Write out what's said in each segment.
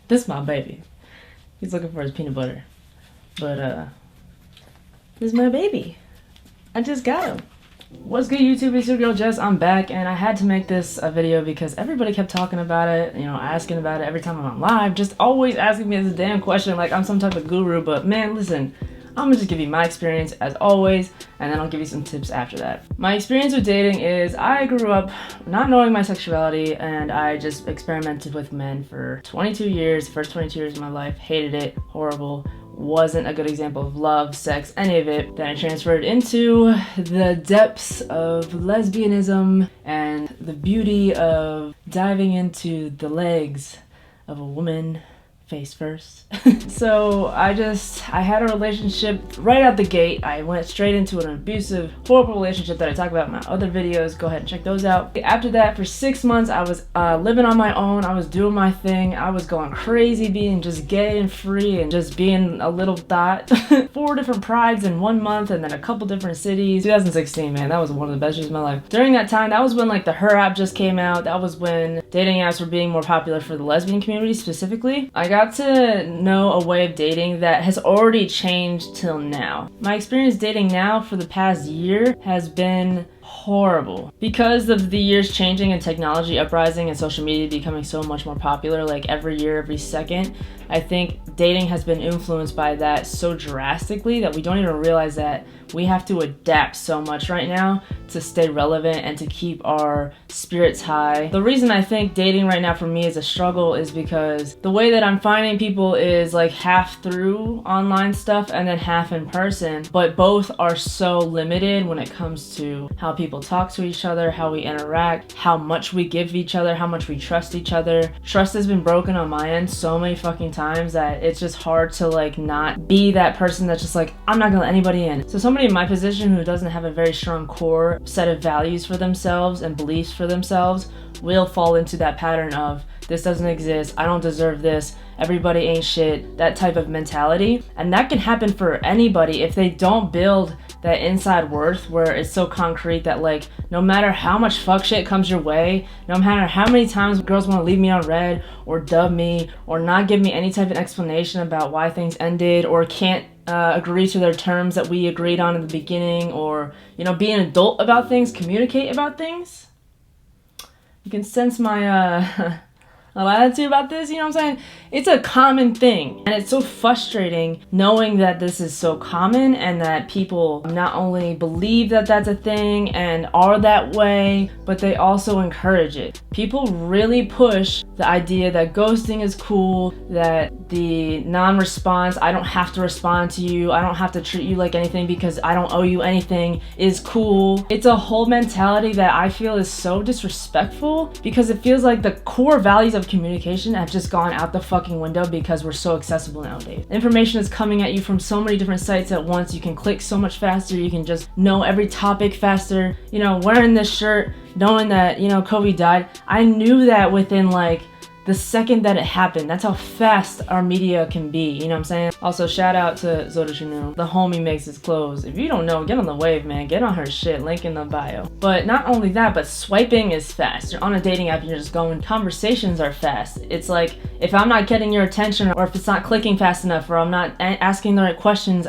This is my baby. He's looking for his peanut butter. But, this is my baby. I just got him. What's good, YouTube? It's your girl Jess. I'm back, and I had to make this a video because everybody kept talking about it, you know, asking about it every time I'm on live, just always asking me this damn question like I'm some type of guru. But man, listen, I'm gonna just give you my experience as always, and then I'll give you some tips after that. My experience with dating is I grew up not knowing my sexuality, and I just experimented with men for 22 years. The first 22 years of my life, hated it, horrible. Wasn't a good example of love, sex, any of it. Then I transferred into the depths of lesbianism and the beauty of diving into the legs of a woman face first. So I had a relationship right out the gate. I went straight into an abusive, horrible relationship that I talk about in my other videos. Go ahead and check those out. After that, for 6 months, I was living on my own. I was doing my thing. I was going crazy, being just gay and free and just being a little thought. 4 different prides in 1 month and then a couple different cities. 2016, man, that was one of the best years of my life. During that time, that was when like the Her app just came out. That was when dating apps were being more popular for the lesbian community specifically. I got to know a way of dating that has already changed till now. My experience dating now for the past year has been horrible. Because of the years changing and technology uprising and social media becoming so much more popular, like every year, every second, I think dating has been influenced by that so drastically that we don't even realize that we have to adapt so much right now to stay relevant and to keep our spirits high. The reason I think dating right now for me is a struggle is because the way that I'm finding people is like half through online stuff and then half in person, but both are so limited when it comes to how people talk to each other, how we interact, how much we give each other, how much we trust each other. Trust has been broken on my end so many fucking times that it's just hard to like not be that person that's just like, I'm not gonna let anybody in. So somebody in my position who doesn't have a very strong core set of values for themselves and beliefs for themselves will fall into that pattern of this doesn't exist, I don't deserve this, everybody ain't shit, that type of mentality. And that can happen for anybody if they don't build that inside worth where it's so concrete that like no matter how much fuck shit comes your way, no matter how many times girls want to leave me on red or dub me or not give me any type of explanation about why things ended or can't agree to their terms that we agreed on in the beginning, or you know, be an adult about things, communicate about things. You can sense my attitude about this, you know what I'm saying? It's a common thing, and it's so frustrating knowing that this is so common and that people not only believe that that's a thing and are that way, but they also encourage it. People really push the idea that ghosting is cool, that the non-response, I don't have to respond to you, I don't have to treat you like anything because I don't owe you anything, is cool. It's a whole mentality that I feel is so disrespectful because it feels like the core values of communication have just gone out the fucking window because we're so accessible nowadays. Information is coming at you from so many different sites at once. You can click so much faster, you can just know every topic faster. You know, wearing this shirt, knowing that, you know, Kobe died, I knew that within like the second that it happened. That's how fast our media can be, you know what I'm saying? Also, shout out to Zoda Chanu. The homie makes his clothes. If you don't know, get on the wave, man. Get on her shit, link in the bio. But not only that, but swiping is fast. You're on a dating app and you're just going, conversations are fast. It's like, if I'm not getting your attention or if it's not clicking fast enough or I'm not asking the right questions,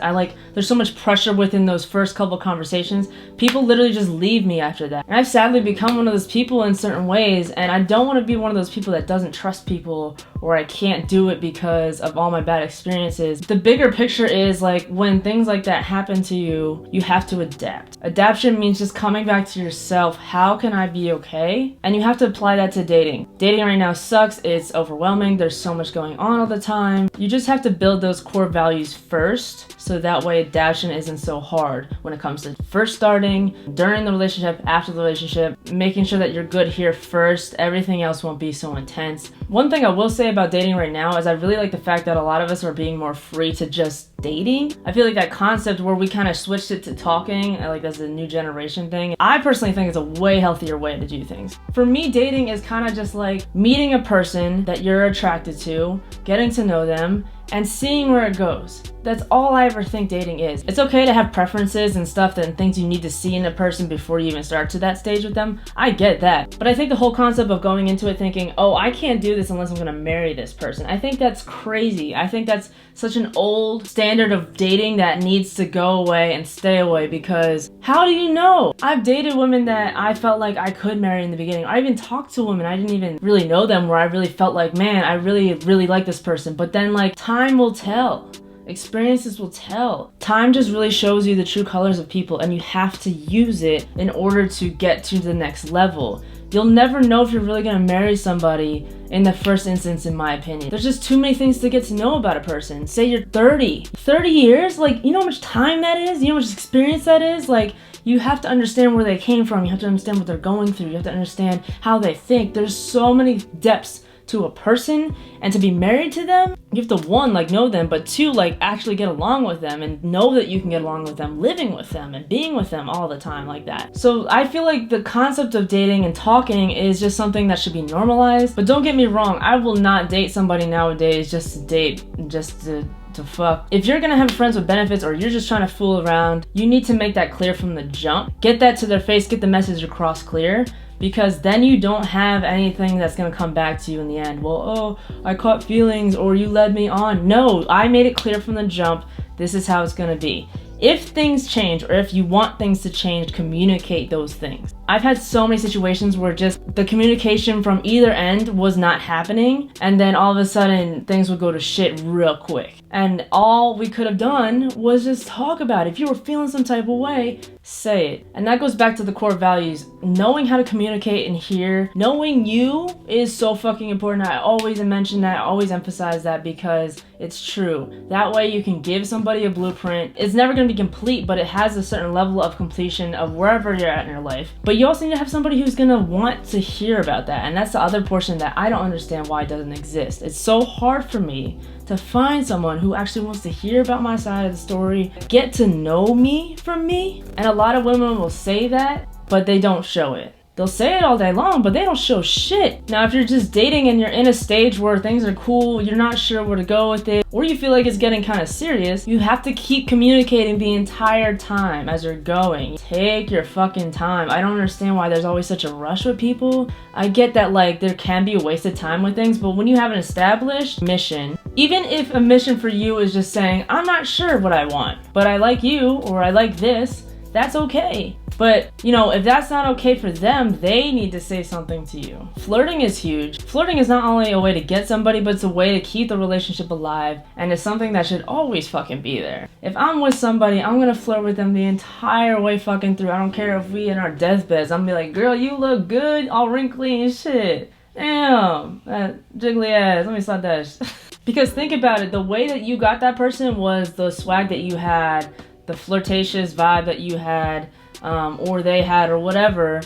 there's so much pressure within those first couple conversations. People literally just leave me after that. And I've sadly become one of those people in certain ways, and I don't want to be one of those people that doesn't trust people or I can't do it because of all my bad experiences. The bigger picture is like when things like that happen to you, you have to adapt. Adaptation means just coming back to yourself. How can I be okay? And you have to apply that to dating. Dating right now sucks. It's overwhelming. There's so much going on all the time. You just have to build those core values first so that way adaptation isn't so hard when it comes to first starting, during the relationship, after the relationship, making sure that you're good here first. Everything else won't be so intense. One thing I will say about dating right now is I really like the fact that a lot of us are being more free to just dating. I feel like that concept where we kind of switched it to talking, like that's a new generation thing. I personally think it's a way healthier way to do things. For me, dating is kind of just like meeting a person that you're attracted to, getting to know them, and seeing where it goes. That's all I ever think dating is. It's okay to have preferences and stuff and things you need to see in a person before you even start to that stage with them. I get that. But I think the whole concept of going into it thinking, oh, I can't do this unless I'm gonna marry this person, I think that's crazy. I think that's such an old standard of dating that needs to go away and stay away, because how do you know? I've dated women that I felt like I could marry in the beginning. I even talked to women I didn't even really know them, where I really felt like, man, I really like this person. But then like time will tell. Experiences will tell. Time just really shows you the true colors of people, and you have to use it in order to get to the next level. You'll never know if you're really gonna marry somebody in the first instance, in my opinion. There's just too many things to get to know about a person. Say you're 30 years, like, you know how much time that is? You know how much experience that is? Like, you have to understand where they came from. You have to understand what they're going through. You have to understand how they think. There's so many depths to a person, and to be married to them, you have to, one, like, know them, but two, like, actually get along with them and know that you can get along with them, living with them and being with them all the time like that. So I feel like the concept of dating and talking is just something that should be normalized. But don't get me wrong, I will not date somebody nowadays just to date, just to fuck. If you're gonna have friends with benefits, or you're just trying to fool around, you need to make that clear from the jump. Get that to their face, get the message across clear, because then you don't have anything that's gonna come back to you in the end. Well, oh, I caught feelings, or you led me on. No, I made it clear from the jump, this is how it's gonna be. If things change, or if you want things to change, communicate those things. I've had so many situations where just the communication from either end was not happening, and then all of a sudden things would go to shit real quick. And all we could have done was just talk about it. If you were feeling some type of way, say it. And that goes back to the core values. Knowing how to communicate and hear, knowing you is so fucking important. I always mention that, I always emphasize that, because it's true. That way you can give somebody a blueprint. It's never gonna be complete, but it has a certain level of completion of wherever you're at in your life. But you also need to have somebody who's gonna want to hear about that. And that's the other portion that I don't understand why it doesn't exist. It's so hard for me to find someone who actually wants to hear about my side of the story, get to know me from me. And a lot of women will say that, but they don't show it. They'll say it all day long, but they don't show shit. Now, if you're just dating and you're in a stage where things are cool, you're not sure where to go with it, or you feel like it's getting kind of serious, you have to keep communicating the entire time as you're going. Take your fucking time. I don't understand why there's always such a rush with people. I get that, like, there can be a waste of time with things, but when you have an established mission, even if a mission for you is just saying, I'm not sure what I want, but I like you, or I like this, that's okay. But, you know, if that's not okay for them, they need to say something to you. Flirting is huge. Flirting is not only a way to get somebody, but it's a way to keep the relationship alive, and it's something that should always fucking be there. If I'm with somebody, I'm gonna flirt with them the entire way fucking through. I don't care if we in our deathbeds. I'm gonna be like, girl, you look good, all wrinkly and shit. Damn, that jiggly ass, let me slap that. Because think about it, the way that you got that person was the swag that you had, the flirtatious vibe that you had, or they had, or whatever.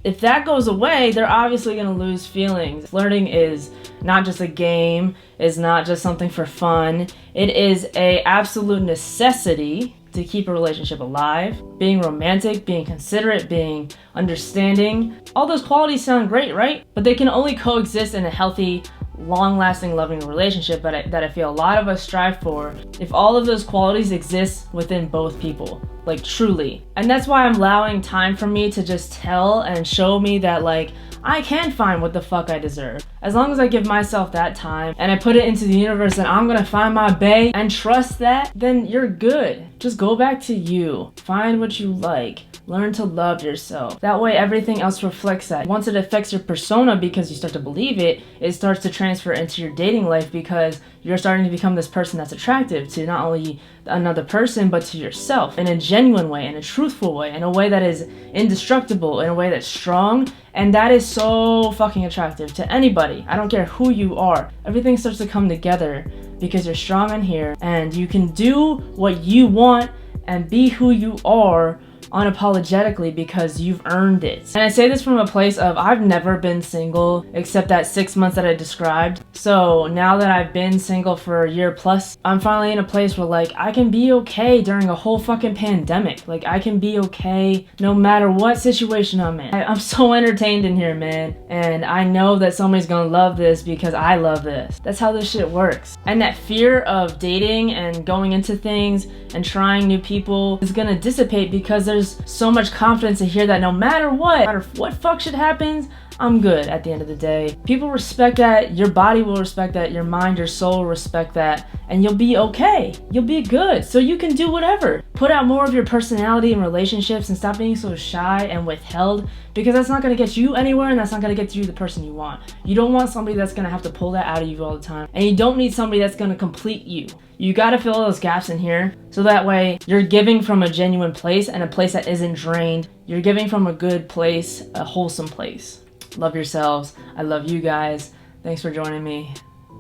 If that goes away, they're obviously gonna lose feelings. Flirting is not just a game, it's not just something for fun. It is a absolute necessity to keep a relationship alive. Being romantic, being considerate, being understanding. All those qualities sound great, right? But they can only coexist in a healthy, long-lasting, loving relationship that I feel a lot of us strive for, if all of those qualities exist within both people, like truly. And that's why I'm allowing time for me to just tell and show me that, like, I can find what the fuck I deserve. As long as I give myself that time and I put it into the universe and I'm gonna find my bae and trust that, then you're good. Just go back to you. Find what you like. Learn to love yourself. That way everything else reflects that. Once it affects your persona because you start to believe it, it starts to transfer into your dating life because you're starting to become this person that's attractive to not only another person, but to yourself in a genuine way, in a truthful way, in a way that is indestructible, in a way that's strong. And that is so fucking attractive to anybody. I don't care who you are. Everything starts to come together because you're strong in here and you can do what you want and be who you are unapologetically because you've earned it. And I say this from a place of I've never been single except that 6 months that I described. So now that I've been single for a year plus, I'm finally in a place where like I can be okay during a whole fucking pandemic. Like I can be okay no matter what situation I'm in. I'm so entertained in here, man. And I know that somebody's gonna love this because I love this. That's how this shit works. And that fear of dating and going into things and trying new people is gonna dissipate because there's so much confidence to hear that no matter what fuck shit happens, I'm good at the end of the day. People respect that, your body will respect that, your mind, your soul will respect that, and you'll be okay. You'll be good. So you can do whatever. Put out more of your personality in relationships and stop being so shy and withheld, because that's not gonna get you anywhere and that's not gonna get you the person you want. You don't want somebody that's gonna have to pull that out of you all the time. And you don't need somebody that's gonna complete you. You gotta fill those gaps in here so that way you're giving from a genuine place and a place that isn't drained. You're giving from a good place, a wholesome place. Love yourselves. I love you guys. Thanks for joining me.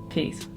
Peace.